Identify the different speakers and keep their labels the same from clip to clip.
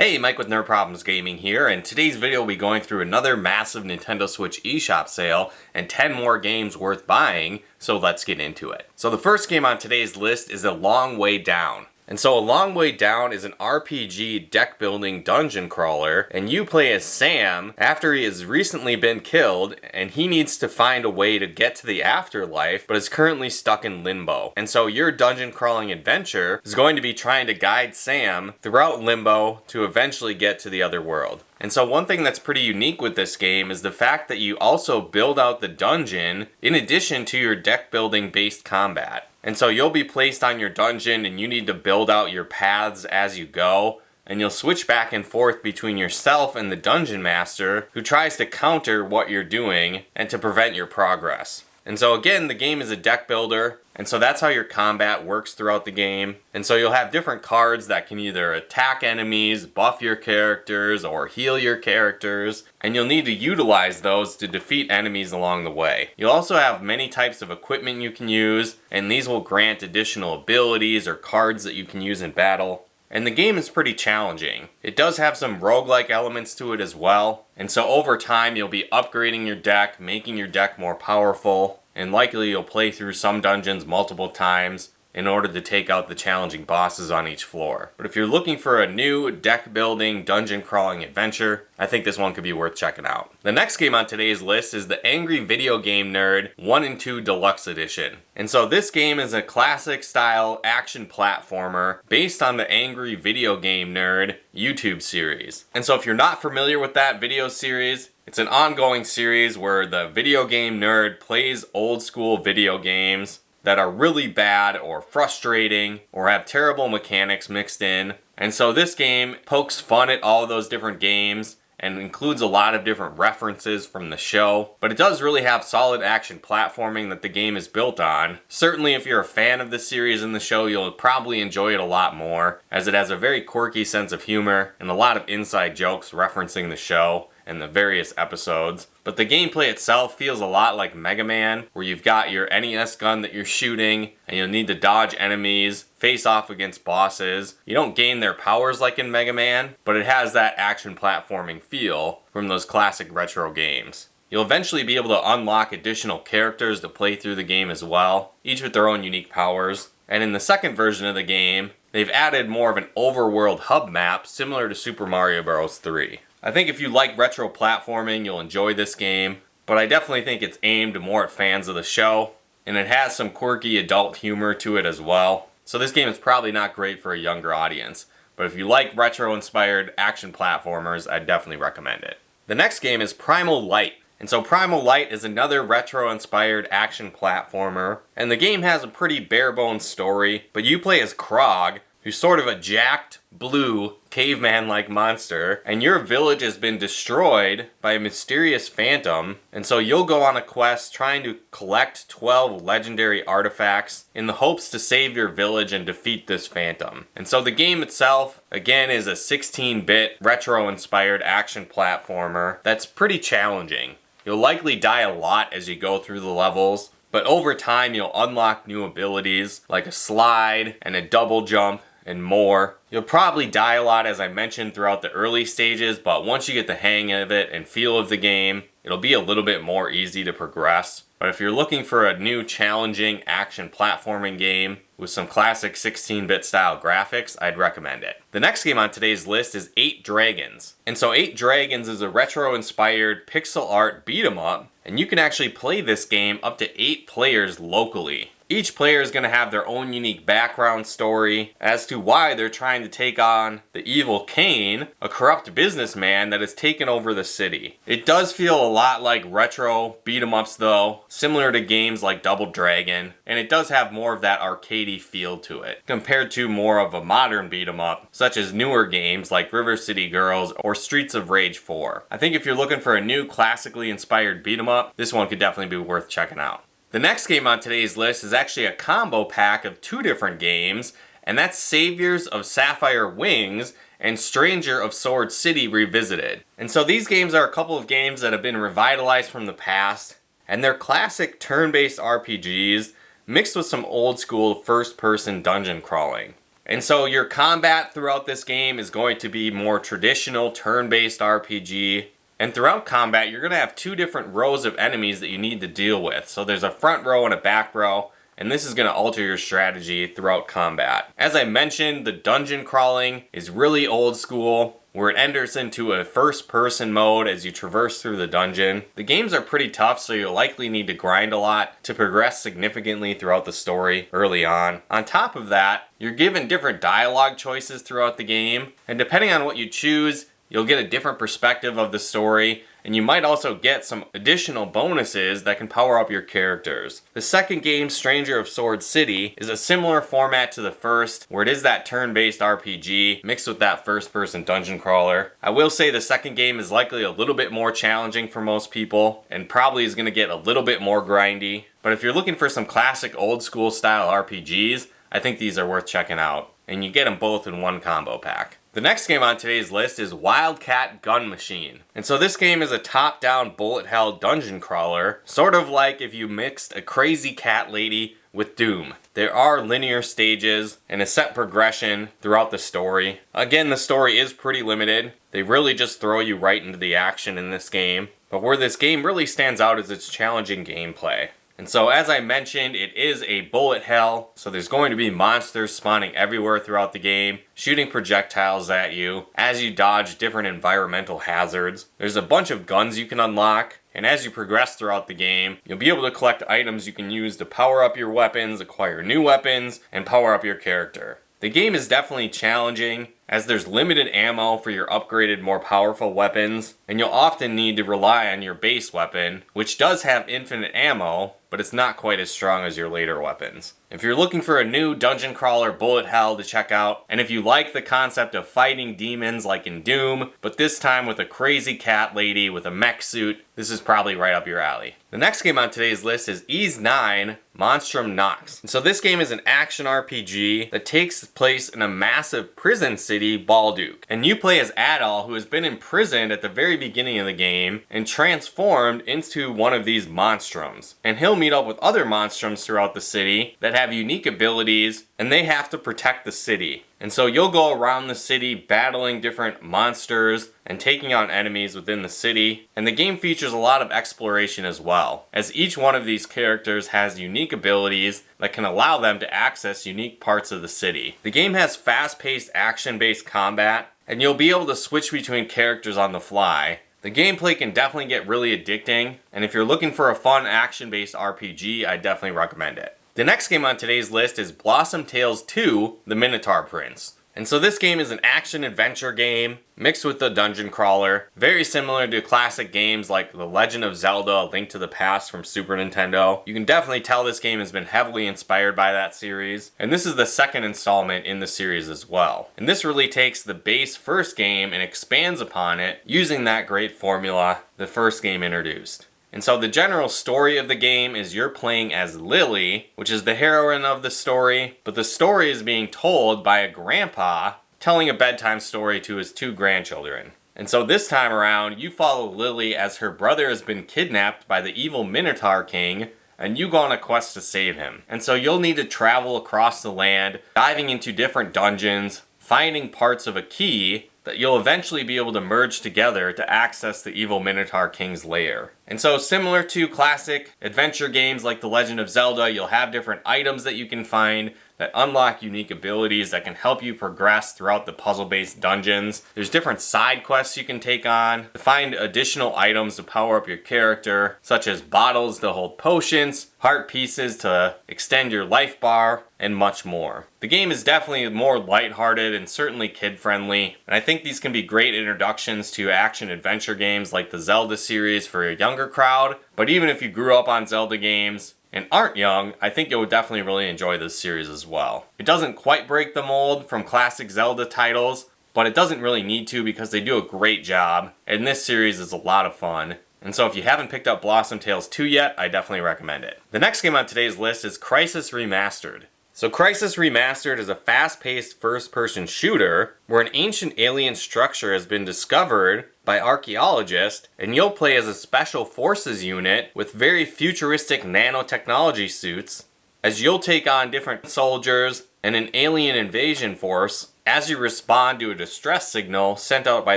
Speaker 1: Hey, Mike with Nerd Problems Gaming here, and today's video will be going through another massive Nintendo Switch eShop sale and 10 more games worth buying, so let's get into it. So the first game on today's list is A Long Way Down. And so A Long Way Down is an RPG deck building dungeon crawler, and you play as Sam after he has recently been killed and he needs to find a way to get to the afterlife but is currently stuck in limbo. And so your dungeon crawling adventure is going to be trying to guide Sam throughout limbo to eventually get to the other world. And so one thing that's pretty unique with this game is the fact that you also build out the dungeon in addition to your deck building based combat. And so you'll be placed on your dungeon and you need to build out your paths as you go. And you'll switch back and forth between yourself and the dungeon master who tries to counter what you're doing and to prevent your progress. And so again, the game is a deck builder, and so that's how your combat works throughout the game. And so you'll have different cards that can either attack enemies, buff your characters, or heal your characters, and you'll need to utilize those to defeat enemies along the way. You'll also have many types of equipment you can use, and these will grant additional abilities or cards that you can use in battle. And the game is pretty challenging. It does have some roguelike elements to it as well. And so over time you'll be upgrading your deck, making your deck more powerful, and likely you'll play through some dungeons multiple times in order to take out the challenging bosses on each floor. But if you're looking for a new deck building, dungeon crawling adventure, I think this one could be worth checking out. The next game on today's list is the Angry Video Game Nerd 1 and 2 Deluxe Edition. And so this game is a classic style action platformer based on the Angry Video Game Nerd YouTube series. And so if you're not familiar with that video series, it's an ongoing series where the video game nerd plays old school video games that are really bad or frustrating or have terrible mechanics mixed in. And so this game pokes fun at all of those different games and includes a lot of different references from the show. But it does really have solid action platforming that the game is built on. Certainly if you're a fan of the series and the show, you'll probably enjoy it a lot more, as it has a very quirky sense of humor and a lot of inside jokes referencing the show and the various episodes. But the gameplay itself feels a lot like Mega Man, where you've got your NES gun that you're shooting, and you'll need to dodge enemies, face off against bosses. You don't gain their powers like in Mega Man, but it has that action platforming feel from those classic retro games. You'll eventually be able to unlock additional characters to play through the game as well, each with their own unique powers. And in the second version of the game, they've added more of an overworld hub map similar to Super Mario Bros. 3. I think if you like retro platforming, you'll enjoy this game, but I definitely think it's aimed more at fans of the show, and it has some quirky adult humor to it as well. So this game is probably not great for a younger audience, but if you like retro-inspired action platformers, I'd definitely recommend it. The next game is Primal Light. And so Primal Light is another retro-inspired action platformer, and the game has a pretty bare-bones story, but you play as Krog, who's sort of a jacked, blue, caveman-like monster, and your village has been destroyed by a mysterious phantom, and so you'll go on a quest trying to collect 12 legendary artifacts in the hopes to save your village and defeat this phantom. And so the game itself, again, is a 16-bit retro-inspired action platformer that's pretty challenging. You'll likely die a lot as you go through the levels, but over time you'll unlock new abilities like a slide and a double jump and more. You'll probably die a lot, as I mentioned, throughout the early stages, but once you get the hang of it and feel of the game, it'll be a little bit more easy to progress. But if you're looking for a new challenging action platforming game with some classic 16-bit style graphics, I'd recommend it. The next game on today's list is 8 Dragons. And so 8 Dragons is a retro-inspired pixel art beat 'em up, and you can actually play this game up to 8 players locally. Each player is going to have their own unique background story as to why they're trying to take on the evil Kane, a corrupt businessman that has taken over the city. It does feel a lot like retro beat-em-ups though, similar to games like Double Dragon, and it does have more of that arcadey feel to it, compared to more of a modern beat-em-up, such as newer games like River City Girls or Streets of Rage 4. I think if you're looking for a new classically inspired beat-em-up, this one could definitely be worth checking out. The next game on today's list is actually a combo pack of 2 different games, and that's Saviors of Sapphire Wings and Stranger of Sword City Revisited. And so these games are a couple of games that have been revitalized from the past, and they're classic turn-based RPGs mixed with some old school first-person dungeon crawling. And so your combat throughout this game is going to be more traditional turn-based RPG. And throughout combat, you're going to have two different rows of enemies that you need to deal with. So there's a front row and a back row, and this is going to alter your strategy throughout combat. As I mentioned, the dungeon crawling is really old school, where it enters into a first-person mode as you traverse through the dungeon. The games are pretty tough, so you'll likely need to grind a lot to progress significantly throughout the story early on. On top of that, you're given different dialogue choices throughout the game, and depending on what you choose, you'll get a different perspective of the story, and you might also get some additional bonuses that can power up your characters. The second game, Stranger of Sword City, is a similar format to the first, where it is that turn-based RPG mixed with that first-person dungeon crawler. I will say the second game is likely a little bit more challenging for most people, and probably is going to get a little bit more grindy. But if you're looking for some classic old-school style RPGs, I think these are worth checking out, and you get them both in one combo pack. The next game on today's list is Wildcat Gun Machine. And so this game is a top-down bullet hell dungeon crawler, sort of like if you mixed a crazy cat lady with Doom. There are linear stages and a set progression throughout the story. Again, the story is pretty limited. They really just throw you right into the action in this game. But where this game really stands out is its challenging gameplay. And so as I mentioned, it is a bullet hell, so there's going to be monsters spawning everywhere throughout the game, shooting projectiles at you as you dodge different environmental hazards. There's a bunch of guns you can unlock, and as you progress throughout the game, you'll be able to collect items you can use to power up your weapons, acquire new weapons, and power up your character. The game is definitely challenging, as there's limited ammo for your upgraded, more powerful weapons, and you'll often need to rely on your base weapon, which does have infinite ammo, but it's not quite as strong as your later weapons. If you're looking for a new dungeon crawler bullet hell to check out, and if you like the concept of fighting demons like in Doom, but this time with a crazy cat lady with a mech suit, this is probably right up your alley. The next game on today's list is Ys 9 Monstrum Nox. So this game is an action RPG that takes place in a massive prison city, Balduke. And you play as Adol, who has been imprisoned at the very beginning of the game and transformed into one of these monstrums. And he'll meet up with other monstrums throughout the city that have unique abilities, and they have to protect the city. And so you'll go around the city battling different monsters and taking on enemies within the city. And the game features a lot of exploration as well, as each one of these characters has unique abilities that can allow them to access unique parts of the city. The game has fast-paced action-based combat, and you'll be able to switch between characters on the fly. The gameplay can definitely get really addicting, and if you're looking for a fun action-based RPG, I definitely recommend it. The next game on today's list is Blossom Tales 2: The Minotaur Prince. And so this game is an action-adventure game mixed with the dungeon crawler, very similar to classic games like The Legend of Zelda: A Link to the Past from Super Nintendo. You can definitely tell this game has been heavily inspired by that series, and this is the second installment in the series as well. And this really takes the base first game and expands upon it using that great formula the first game introduced. And so the general story of the game is you're playing as Lily, which is the heroine of the story, but the story is being told by a grandpa telling a bedtime story to his two grandchildren. And so this time around, you follow Lily as her brother has been kidnapped by the evil Minotaur King, and you go on a quest to save him. And so you'll need to travel across the land, diving into different dungeons, finding parts of a key that you'll eventually be able to merge together to access the evil Minotaur King's lair. And so similar to classic adventure games like The Legend of Zelda, you'll have different items that you can find that unlock unique abilities that can help you progress throughout the puzzle-based dungeons. There's different side quests you can take on to find additional items to power up your character, such as bottles to hold potions, heart pieces to extend your life bar, and much more. The game is definitely more lighthearted and certainly kid-friendly, and I think these can be great introductions to action-adventure games like the Zelda series for a younger crowd, but even if you grew up on Zelda games and aren't young, I think you'll definitely really enjoy this series as well. It doesn't quite break the mold from classic Zelda titles, but it doesn't really need to because they do a great job, and this series is a lot of fun. And so if you haven't picked up Blossom Tales 2 yet, I definitely recommend it. The next game on today's list is Crysis Remastered. So Crysis Remastered is a fast-paced first-person shooter where an ancient alien structure has been discovered by archaeologists, and you'll play as a special forces unit with very futuristic nanotechnology suits, as you'll take on different soldiers and an alien invasion force as you respond to a distress signal sent out by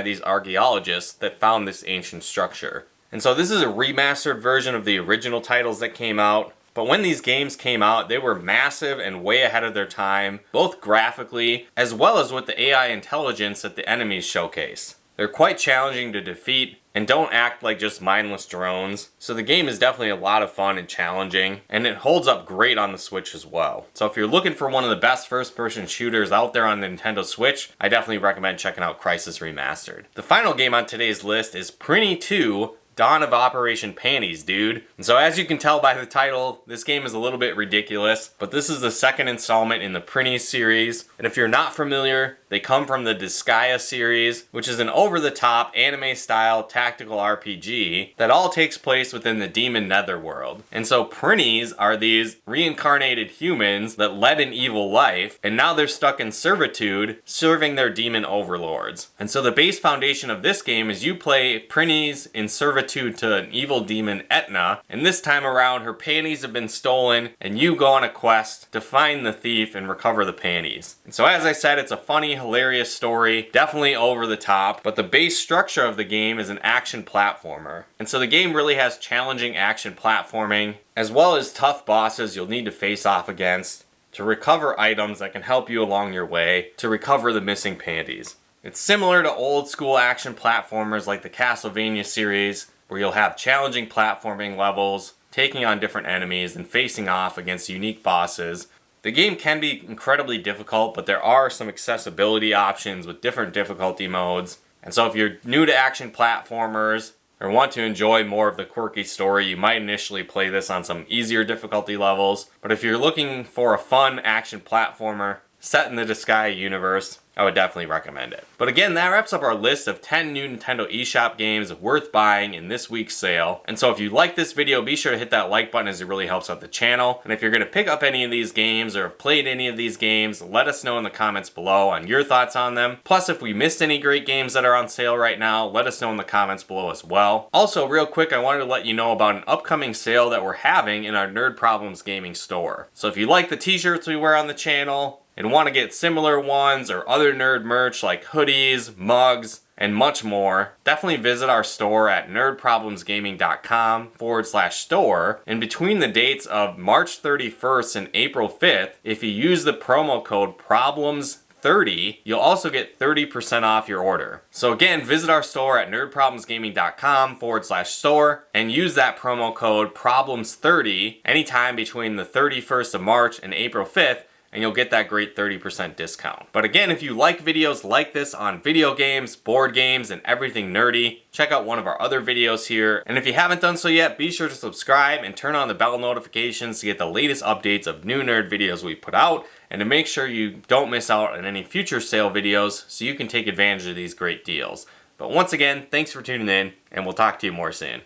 Speaker 1: these archaeologists that found this ancient structure. And so this is a remastered version of the original titles that came out. But when these games came out, they were massive and way ahead of their time, both graphically as well as with the AI intelligence that the enemies showcase. They're quite challenging to defeat and don't act like just mindless drones, so the game is definitely a lot of fun and challenging, and it holds up great on the Switch as well. So if you're looking for one of the best first-person shooters out there on the Nintendo Switch, I definitely recommend checking out Crysis Remastered. The final game on today's list is Prinny 2, Dawn of Operation Panties, dude. And so as you can tell by the title, this game is a little bit ridiculous, but this is the second installment in the Prinny series. And if you're not familiar, they come from the Disgaea series, which is an over-the-top anime-style tactical RPG that all takes place within the demon netherworld. And so Prinnies are these reincarnated humans that led an evil life, and now they're stuck in servitude, serving their demon overlords. And so the base foundation of this game is you play Prinnies in servitude to an evil demon, Etna, and this time around her panties have been stolen, and you go on a quest to find the thief and recover the panties. And so as I said, it's a funny, hilarious story, definitely over the top, but the base structure of the game is an action platformer. And so the game really has challenging action platforming, as well as tough bosses you'll need to face off against to recover items that can help you along your way to recover the missing panties. It's similar to old school action platformers like the Castlevania series, where you'll have challenging platforming levels, taking on different enemies, and facing off against unique bosses. The game can be incredibly difficult, but there are some accessibility options with different difficulty modes. And so if you're new to action platformers or want to enjoy more of the quirky story, you might initially play this on some easier difficulty levels. But if you're looking for a fun action platformer set in the Disgaea universe, I would definitely recommend it. But again, that wraps up our list of 10 new Nintendo eShop games worth buying in this week's sale. And so if you like this video, be sure to hit that like button as it really helps out the channel. And if you're going to pick up any of these games or have played any of these games, let us know in the comments below on your thoughts on them. Plus, if we missed any great games that are on sale right now, let us know in the comments below as well. Also, real quick, I wanted to let you know about an upcoming sale that we're having in our Nerd Problems Gaming store. So if you like the t-shirts we wear on the channel, and want to get similar ones or other nerd merch like hoodies, mugs, and much more, definitely visit our store at nerdproblemsgaming.com/store. And between the dates of March 31st and April 5th, if you use the promo code PROBLEMS30, you'll also get 30% off your order. So again, visit our store at nerdproblemsgaming.com/store and use that promo code PROBLEMS30 anytime between the 31st of March and April 5th, and you'll get that great 30% discount. But again, if you like videos like this on video games, board games, and everything nerdy, check out one of our other videos here. And if you haven't done so yet, be sure to subscribe and turn on the bell notifications to get the latest updates of new nerd videos we put out, and to make sure you don't miss out on any future sale videos so you can take advantage of these great deals. But once again, thanks for tuning in, and we'll talk to you more soon.